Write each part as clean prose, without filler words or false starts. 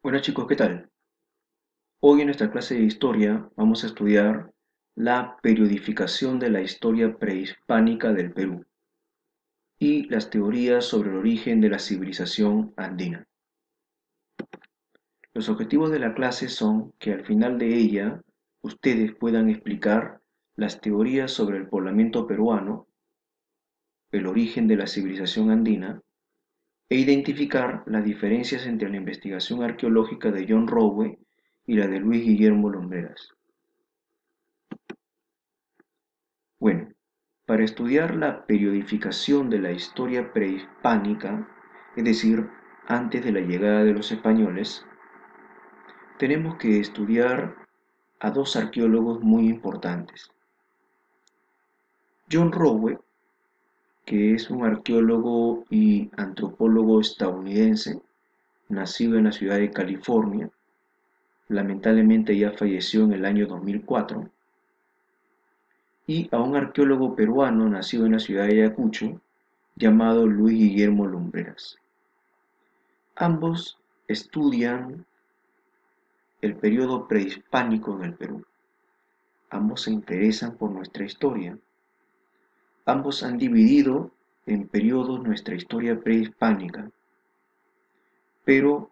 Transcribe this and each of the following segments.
Hola chicos, ¿qué tal? Hoy en nuestra clase de historia vamos a estudiar la periodificación de la historia prehispánica del Perú y las teorías sobre el origen de la civilización andina. Los objetivos de la clase son que al final de ella ustedes puedan explicar las teorías sobre el poblamiento peruano, el origen de la civilización andina e identificar las diferencias entre la investigación arqueológica de John Rowe y la de Luis Guillermo Lumbreras. Bueno, para estudiar la periodificación de la historia prehispánica, es decir, antes de la llegada de los españoles, tenemos que estudiar a dos arqueólogos muy importantes. John Rowe, que es un arqueólogo y antropólogo estadounidense, nacido en la ciudad de California, lamentablemente ya falleció en el año 2004, y a un arqueólogo peruano nacido en la ciudad de Ayacucho, llamado Luis Guillermo Lumbreras. Ambos estudian el periodo prehispánico en el Perú. Ambos se interesan por nuestra historia. Ambos han dividido en periodos nuestra historia prehispánica, pero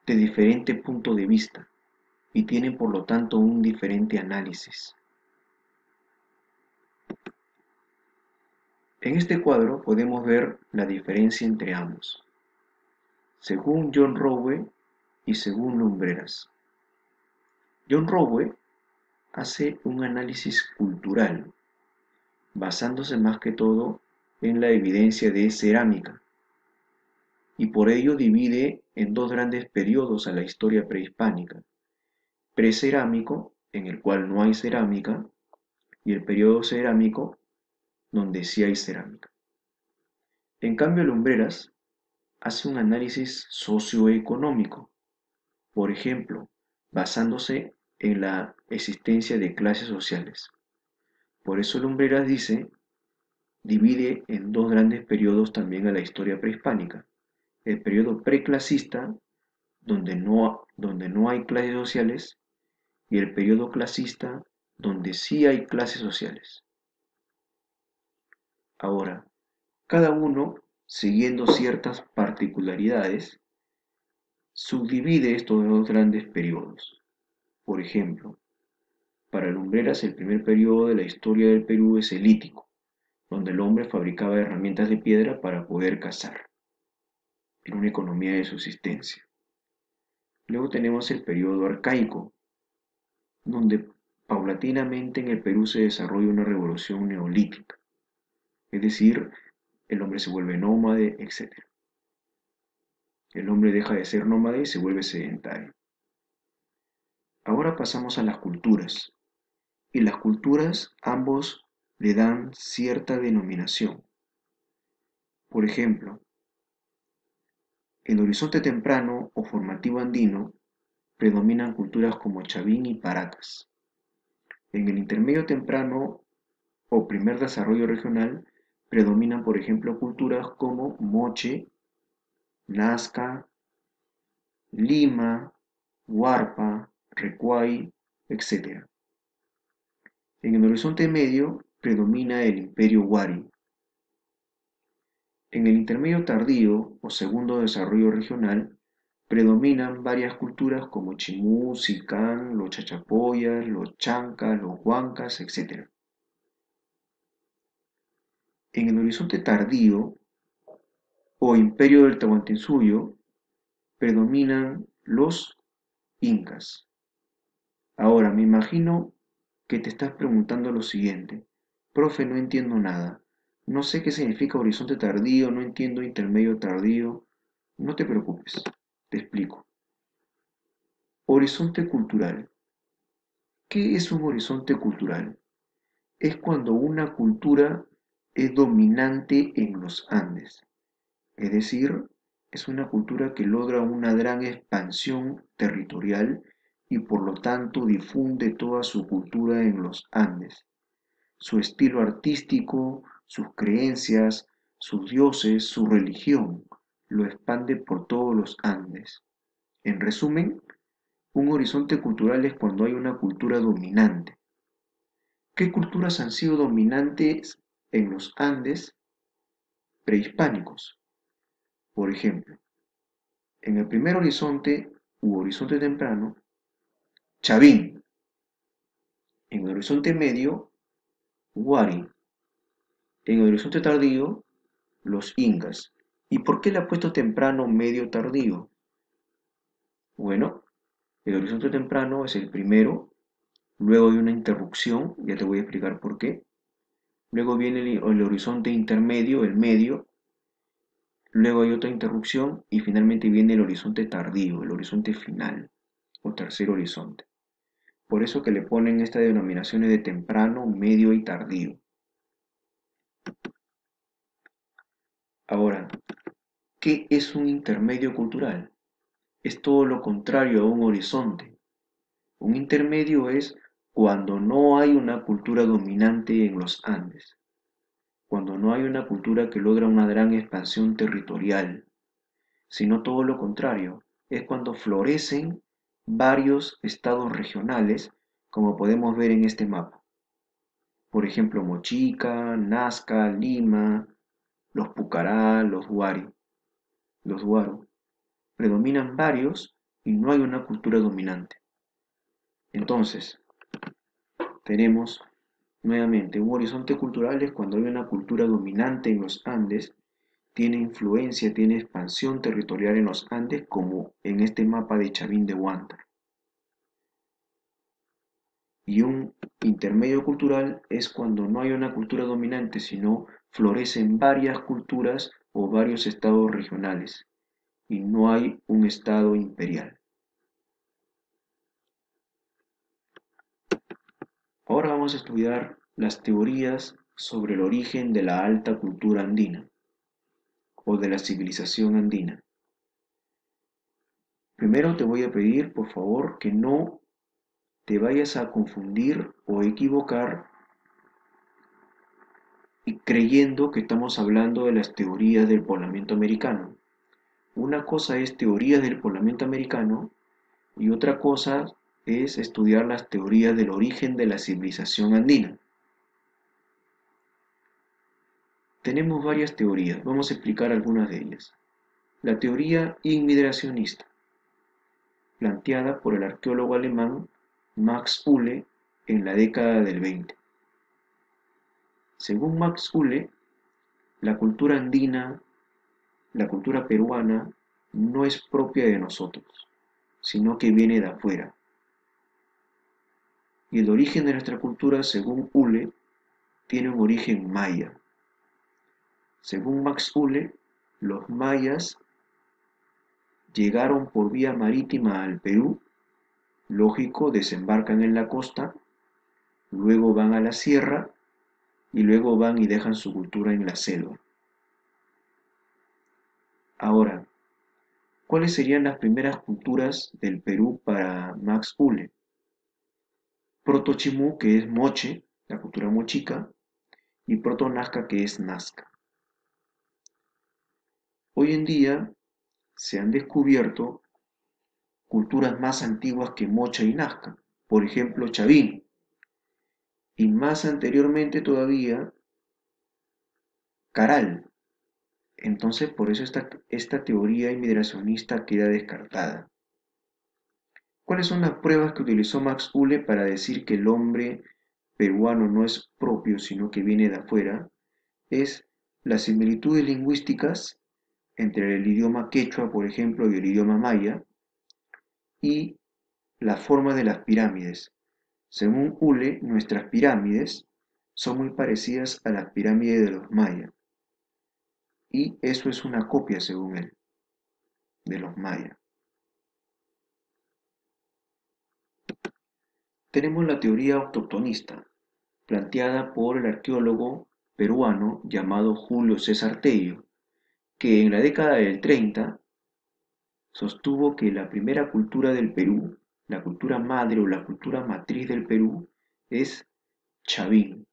de diferente punto de vista y tienen por lo tanto un diferente análisis. En este cuadro podemos ver la diferencia entre ambos, según John Rowe y según Lumbreras. John Rowe hace un análisis cultural, basándose más que todo en la evidencia de cerámica, y por ello divide en dos grandes periodos a la historia prehispánica: precerámico, en el cual no hay cerámica, y el periodo cerámico, donde sí hay cerámica. En cambio, Lumbreras hace un análisis socioeconómico, por ejemplo, basándose en la existencia de clases sociales. Por eso Lumbreras divide en dos grandes periodos también a la historia prehispánica: el periodo preclasista, donde no hay clases sociales, y el periodo clasista, donde sí hay clases sociales. Ahora, cada uno, siguiendo ciertas particularidades, subdivide estos dos grandes periodos. Por ejemplo, para Lumbreras el primer periodo de la historia del Perú es el lítico, donde el hombre fabricaba herramientas de piedra para poder cazar, en una economía de subsistencia. Luego tenemos el periodo arcaico, donde paulatinamente en el Perú se desarrolla una revolución neolítica, es decir, el hombre se vuelve nómade, etc. El hombre deja de ser nómade y se vuelve sedentario. Ahora pasamos a las culturas, y las culturas ambos le dan cierta denominación. Por ejemplo, en el horizonte temprano o formativo andino predominan culturas como Chavín y Paracas. En el intermedio temprano o primer desarrollo regional predominan, por ejemplo, culturas como Moche, Nazca, Lima, Huarpa, Recuay, etc. En el horizonte medio predomina el imperio Huari. En el intermedio tardío o segundo desarrollo regional predominan varias culturas como Chimú, Sicán, los Chachapoyas, los Chancas, los Huancas, etc. En el horizonte tardío o imperio del Tahuantinsuyo predominan los incas. Ahora, me imagino que te estás preguntando lo siguiente: profe, no entiendo nada. No sé qué significa horizonte tardío, no entiendo intermedio tardío. No te preocupes, te explico. Horizonte cultural. ¿Qué es un horizonte cultural? Es cuando una cultura es dominante en los Andes. Es decir, es una cultura que logra una gran expansión territorial y por lo tanto difunde toda su cultura en los Andes. Su estilo artístico, sus creencias, sus dioses, su religión, lo expande por todos los Andes. En resumen, un horizonte cultural es cuando hay una cultura dominante. ¿Qué culturas han sido dominantes en los Andes prehispánicos? Por ejemplo, en el primer horizonte u horizonte temprano, Chavín. En el horizonte medio, Huari. En el horizonte tardío, los incas. ¿Y por qué le ha puesto temprano, medio, tardío? Bueno, el horizonte temprano es el primero, luego hay una interrupción, ya te voy a explicar por qué. Luego viene el horizonte intermedio, el medio, luego hay otra interrupción y finalmente viene el horizonte tardío, el horizonte final o tercer horizonte. Por eso que le ponen estas denominaciones de temprano, medio y tardío. Ahora, ¿qué es un intermedio cultural? Es todo lo contrario a un horizonte. Un intermedio es cuando no hay una cultura dominante en los Andes, cuando no hay una cultura que logra una gran expansión territorial, sino todo lo contrario, es cuando florecen varios estados regionales, como podemos ver en este mapa. Por ejemplo, Mochica, Nazca, Lima, los Pucará, los Huaro. Predominan varios y no hay una cultura dominante. Entonces, tenemos nuevamente un horizonte cultural es cuando hay una cultura dominante en los Andes, tiene influencia, tiene expansión territorial en los Andes, como en este mapa de Chavín de Huántar. Y un intermedio cultural es cuando no hay una cultura dominante, sino florecen varias culturas o varios estados regionales y no hay un estado imperial. Ahora vamos a estudiar las teorías sobre el origen de la alta cultura andina o de la civilización andina. Primero te voy a pedir, por favor, que no te vayas a confundir o equivocar y creyendo que estamos hablando de las teorías del poblamiento americano. Una cosa es teorías del poblamiento americano y otra cosa es estudiar las teorías del origen de la civilización andina. Tenemos varias teorías, vamos a explicar algunas de ellas. La teoría inmigracionista, planteada por el arqueólogo alemán Max Uhle en la década del 20. Según Max Uhle, la cultura andina, la cultura peruana, no es propia de nosotros, sino que viene de afuera. Y el origen de nuestra cultura, según Uhle, tiene un origen maya. Según Max Uhle, los mayas llegaron por vía marítima al Perú, lógico, desembarcan en la costa, luego van a la sierra y luego van y dejan su cultura en la selva. Ahora, ¿cuáles serían las primeras culturas del Perú para Max Uhle? Proto-Chimú, que es Moche, la cultura mochica, y Proto-Nazca, que es Nazca. Hoy en día se han descubierto culturas más antiguas que Mocha y Nazca, por ejemplo Chavín, y más anteriormente todavía Caral. Entonces por eso esta teoría inmigracionista queda descartada. ¿Cuáles son las pruebas que utilizó Max Uhle para decir que el hombre peruano no es propio, sino que viene de afuera? Es las similitudes lingüísticas entre el idioma quechua, por ejemplo, y el idioma maya, y la forma de las pirámides. Según Uhle, nuestras pirámides son muy parecidas a las pirámides de los mayas, y eso es una copia, según él, de los mayas. Tenemos la teoría autoctonista, planteada por el arqueólogo peruano llamado Julio César Tello, que en la década del 30 sostuvo que la primera cultura del Perú, la cultura madre o la cultura matriz del Perú, es Chavín.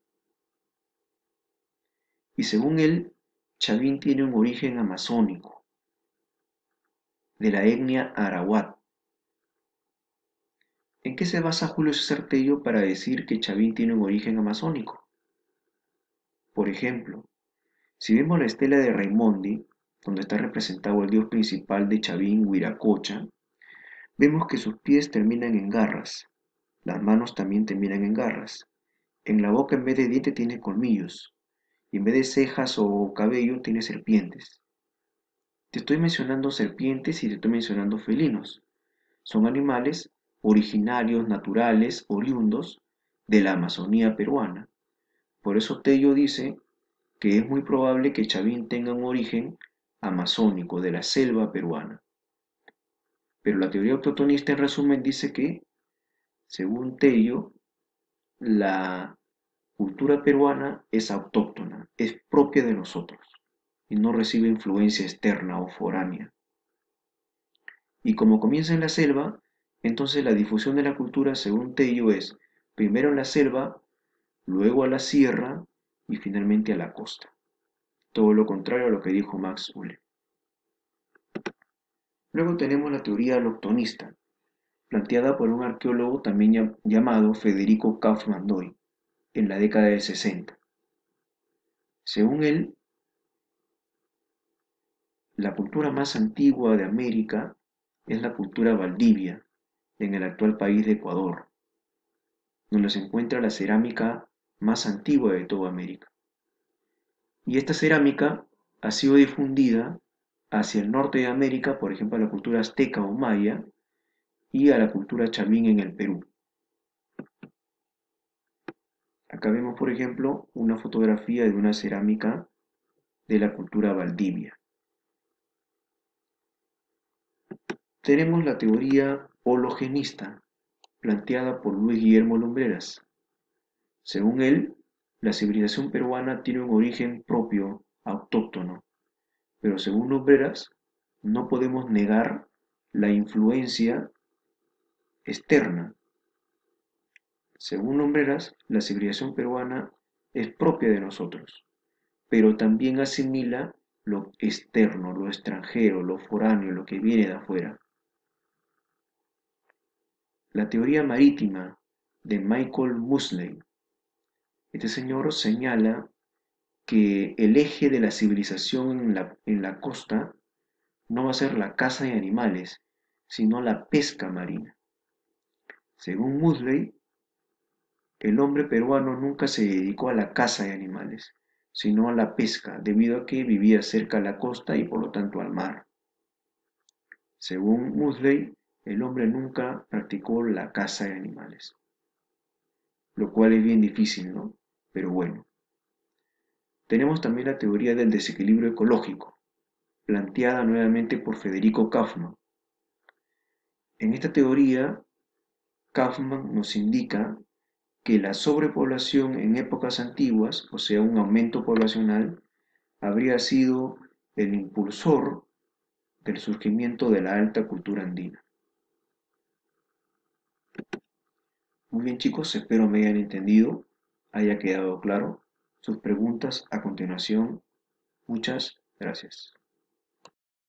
Y según él, Chavín tiene un origen amazónico, de la etnia arawak, ¿En qué se basa Julio César Tello para decir que Chavín tiene un origen amazónico? Por ejemplo, si vemos la estela de Raimondi, donde está representado el dios principal de Chavín, Huiracocha, vemos que sus pies terminan en garras, las manos también terminan en garras. En la boca en vez de dientes tiene colmillos, y en vez de cejas o cabello tiene serpientes. Te estoy mencionando serpientes y te estoy mencionando felinos. Son animales originarios, naturales, oriundos de la Amazonía peruana. Por eso Tello dice que es muy probable que Chavín tenga un origen amazónico, de la selva peruana. Pero la teoría autochtonista en resumen dice que, según Tello, la cultura peruana es autóctona, es propia de nosotros y no recibe influencia externa o foránea. Y como comienza en la selva, entonces la difusión de la cultura, según Tello, es primero en la selva, luego a la sierra y finalmente a la costa. Todo lo contrario a lo que dijo Max Uhle. Luego tenemos la teoría allochtonista, planteada por un arqueólogo también llamado Federico Kaufmann Doy, en la década del 60. Según él, la cultura más antigua de América es la cultura Valdivia, en el actual país de Ecuador, donde se encuentra la cerámica más antigua de toda América. Y esta cerámica ha sido difundida hacia el norte de América, por ejemplo, a la cultura azteca o maya, y a la cultura chamín en el Perú. Acá vemos, por ejemplo, una fotografía de una cerámica de la cultura Valdivia. Tenemos la teoría hologenista, planteada por Luis Guillermo Lumbreras. Según él, la civilización peruana tiene un origen propio, autóctono, pero según Lumbreras, no podemos negar la influencia externa. Según Lumbreras, la civilización peruana es propia de nosotros, pero también asimila lo externo, lo extranjero, lo foráneo, lo que viene de afuera. La teoría marítima de Michael Mosley. Este señor señala que el eje de la civilización en la costa no va a ser la caza de animales, sino la pesca marina. Según Mosley, el hombre peruano nunca se dedicó a la caza de animales, sino a la pesca, debido a que vivía cerca a la costa y por lo tanto al mar. Según Mosley, el hombre nunca practicó la caza de animales, lo cual es bien difícil, ¿no? Pero bueno. Tenemos también la teoría del desequilibrio ecológico, planteada nuevamente por Federico Kaufmann. En esta teoría, Kaufmann nos indica que la sobrepoblación en épocas antiguas, o sea, un aumento poblacional, habría sido el impulsor del surgimiento de la alta cultura andina. Muy bien chicos, espero me hayan entendido, haya quedado claro. Sus preguntas a continuación. Muchas gracias.